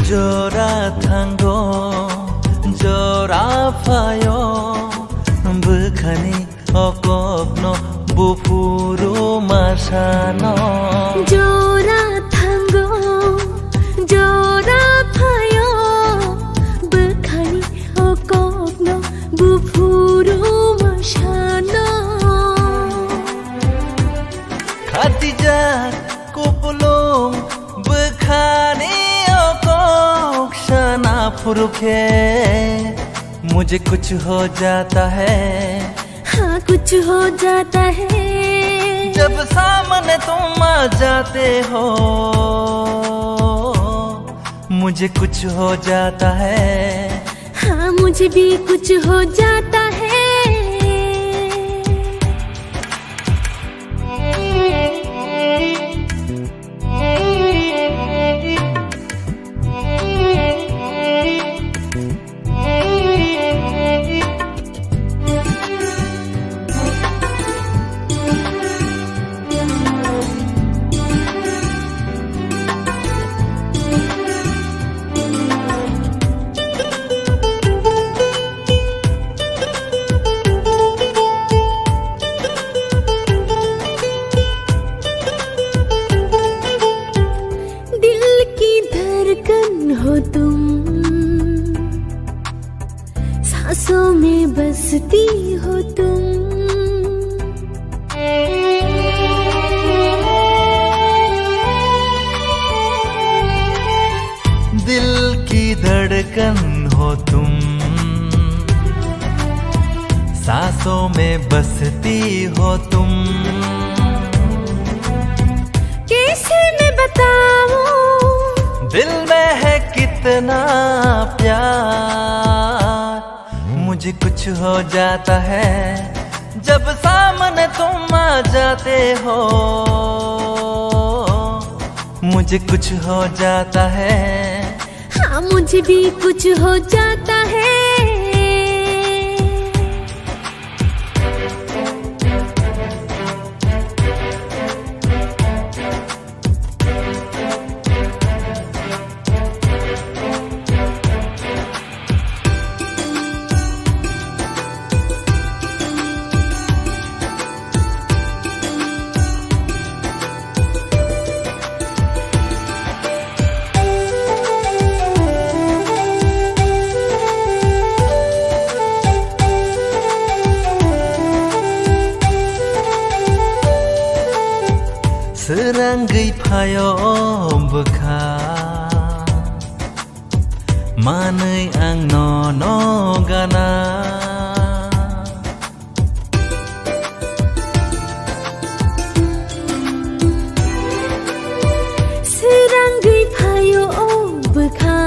Jora tanggo, jora fayo, bukhani okokno bupuru masano. Jora tanggo, jora fayo, bukhani okokno bupuru masano. Khadija kupulung bukhani फुरुखे मुझे कुछ हो जाता है। हाँ कुछ हो जाता है जब सामने तुम आ जाते हो। मुझे कुछ हो जाता है। हाँ मुझे भी कुछ हो जाता है। हो तुम सांसों में बसती हो तुम। दिल की धड़कन हो तुम सांसों में बसती हो तुम। कैसे मैं बताऊं दिल में है कितना प्यार। मुझे कुछ हो जाता है जब सामने तुम आ जाते हो। मुझे कुछ हो जाता है। हाँ मुझे भी कुछ हो जाता है। Seranggai phayo bekha manai ang no gana. Seranggai phayo bekha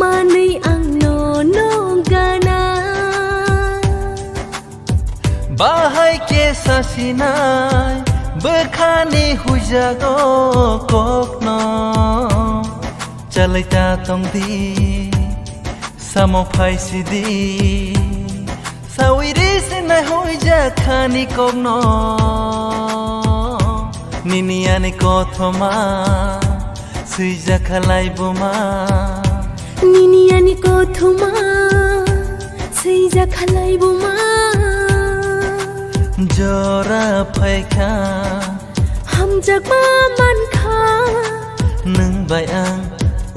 manai ang no gana. Bahai ke sasinai bekhani hujago kokno. Chalai ta tong di samo phai sidi sawiri sinai huja khani kokno. Niniani kothoma suija khalai buma. Niniani kothoma suija khalai buma. Jora phaika hamjakma mankha nung bai ang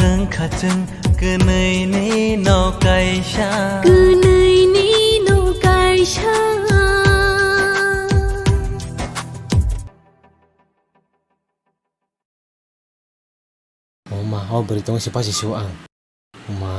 ung khachung kunai ni no kaisha. Kunai ni no kaisha. Oma, hau beritong si pasi suang. Oma,